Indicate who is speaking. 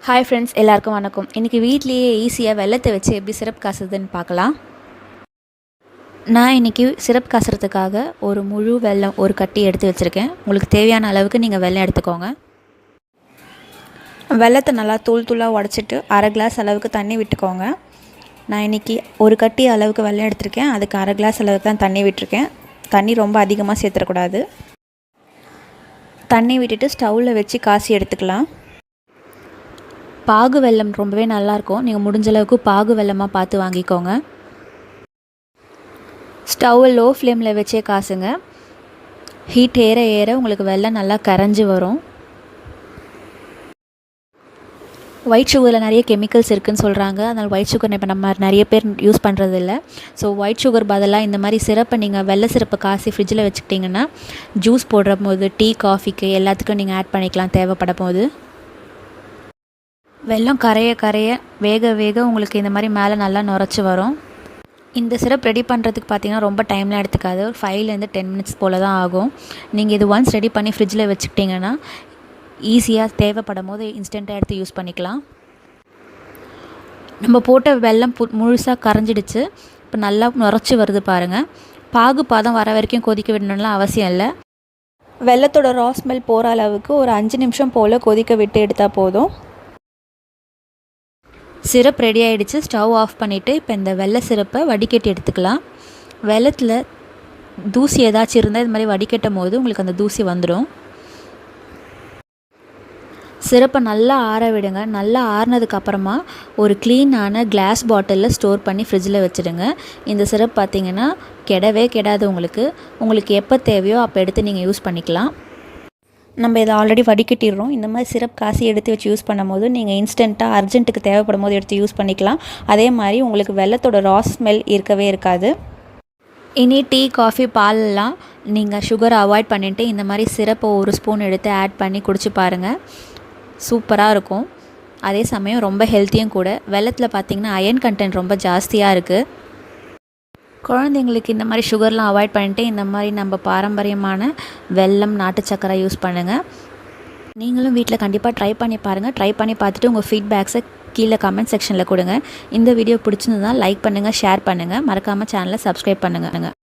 Speaker 1: Hi friends, எல்லாருக்கும் வணக்கம். இன்றைக்கி வீட்லேயே ஈஸியாக வெல்லத்தை வச்சு எப்படி சிரப் காசுறதுன்னு பார்க்கலாம். நான் இன்றைக்கி சிரப் காசுறதுக்காக ஒரு முழு வெல்லம் ஒரு கட்டி எடுத்து வச்சுருக்கேன். உங்களுக்கு தேவையான அளவுக்கு நீங்கள் வெல்லம் எடுத்துக்கோங்க. வெல்லத்தை நல்லா தூள் தூளாக உடச்சிட்டு அரை கிளாஸ் அளவுக்கு தண்ணி விட்டுக்கோங்க. நான் இன்றைக்கி ஒரு கட்டி அளவுக்கு வெல்லம் எடுத்திருக்கேன். அதுக்கு அரை கிளாஸ் அளவுக்கு தான் தண்ணி விட்டுருக்கேன். தண்ணி ரொம்ப அதிகமாக சேர்த்துடக்கூடாது. தண்ணி விட்டுட்டு ஸ்டவ்வில் வச்சு காசி எடுத்துக்கலாம். பாகு வெல்லம் ரொம்பவே நல்லாயிருக்கும். நீங்கள் முடிஞ்ச அளவுக்கு பாகு வெல்லமாக பார்த்து வாங்கிக்கோங்க. ஸ்டவ்வை லோ ஃப்ளேமில் வச்சே காசுங்க. ஹீட் ஏற ஏற உங்களுக்கு வெல்லம் நல்லா கரைஞ்சி வரும். ஒயிட் சுகரில் நிறைய கெமிக்கல்ஸ் இருக்குதுன்னு சொல்கிறாங்க. அதனால் ஒயிட் சுகர் இப்போ நம்ம நிறைய பேர் யூஸ் பண்ணுறதில்ல. ஸோ ஒயிட் சுகர் பதிலாக இந்த மாதிரி சிரப்பை நீங்கள் வெள்ளை சிரப்பை காசி ஃப்ரிட்ஜில் வச்சுக்கிட்டிங்கன்னா ஜூஸ் போடுற போது டீ காஃபிக்கு எல்லாத்துக்கும் நீங்கள் ஆட் பண்ணிக்கலாம் தேவைப்பட போது. வெல்லம் கரைய கரைய வேக வேக உங்களுக்கு இந்த மாதிரி மேலே நல்லா நுரைச்சி வரும். இந்த சிரப் ரெடி பண்ணுறதுக்கு பார்த்திங்கன்னா ரொம்ப டைம்லாம் எடுத்துக்காது. ஒரு 5 to 10 minutes போல் தான் ஆகும். நீங்கள் இது ஒன்ஸ் ரெடி பண்ணி ஃப்ரிட்ஜில் வச்சுக்கிட்டிங்கன்னா ஈஸியாக தேவைப்படும் போது இன்ஸ்டண்ட்டாக எடுத்து யூஸ் பண்ணிக்கலாம். நம்ம போட்ட வெல்லம் முழுசாக கரைஞ்சிடுச்சு. இப்போ நல்லா நுரைச்சி வருது பாருங்கள். பாகு பாதம் வர வரைக்கும் கொதிக்க விடணும்லாம் அவசியம் இல்லை. வெல்லத்தோட ரா ஸ்மெல் போகிற அளவுக்கு ஒரு 5 நிமிஷம் போல் கொதிக்க விட்டு எடுத்தால் போதும். சிரப் ரெடி ஆகிடுச்சு. ஸ்டவ் ஆஃப் பண்ணிவிட்டு இப்போ இந்த வெள்ளை சிரப்பை வடிகட்டி எடுத்துக்கலாம். வெள்ளத்தில் தூசி ஏதாச்சும் இருந்தால் இது மாதிரி வடிகட்டும் போது உங்களுக்கு அந்த தூசி வந்துடும். சிரப்பை நல்லா ஆற விடுங்க. நல்லா ஆறினதுக்கப்புறமா ஒரு க்ளீனான கிளாஸ் பாட்டிலில் ஸ்டோர் பண்ணி ஃப்ரிட்ஜில் வச்சுடுங்க. இந்த சிரப் பார்த்திங்கன்னா கெடவே கெடாது. உங்களுக்கு எப்போ தேவையோ அப்போ எடுத்து நீங்கள் யூஸ் பண்ணிக்கலாம். நம்ம இதை ஆல்ரெடி வடிகட்டிடுறோம். இந்த மாதிரி சிரப் காசி எடுத்து வச்சு யூஸ் பண்ணும் போது நீங்கள் இன்ஸ்டண்ட்டாக அர்ஜென்ட்டுக்கு தேவைப்படும் போது எடுத்து யூஸ் பண்ணிக்கலாம். அதே மாதிரி உங்களுக்கு வெல்லத்தோட ரா ஸ்மெல் இருக்கவே இருக்காது. இனி டீ காஃபி பாலெல்லாம் நீங்கள் சுகரை அவாய்ட் பண்ணிவிட்டு இந்த மாதிரி சிரப்பை ஒரு ஸ்பூன் எடுத்து ஆட் பண்ணி குடிச்சு பாருங்கள். சூப்பராக இருக்கும். அதே சமயம் ரொம்ப ஹெல்த்தியும் கூட. வெல்லத்தில் பார்த்திங்கன்னா அயர்ன் கண்டென்ட் ரொம்ப ஜாஸ்தியாக இருக்குது. குழந்தைங்களுக்கு இந்த மாதிரி சுகர்லாம் அவாய்ட் பண்ணிட்டு இந்த மாதிரி நம்ம பாரம்பரியமான வெல்லம் நாட்டு சக்கரை யூஸ் பண்ணுங்கள். நீங்களும் வீட்டில் கண்டிப்பாக ட்ரை பண்ணி பாருங்கள். ட்ரை பண்ணி பார்த்துட்டு உங்கள் ஃபீட்பேக்ஸை கீழே கமெண்ட் செக்ஷனில் கொடுங்க. இந்த வீடியோ பிடிச்சிருந்தா லைக் பண்ணுங்கள், ஷேர் பண்ணுங்கள். மறக்காமல் சேனலை சப்ஸ்கிரைப் பண்ணுங்கள்.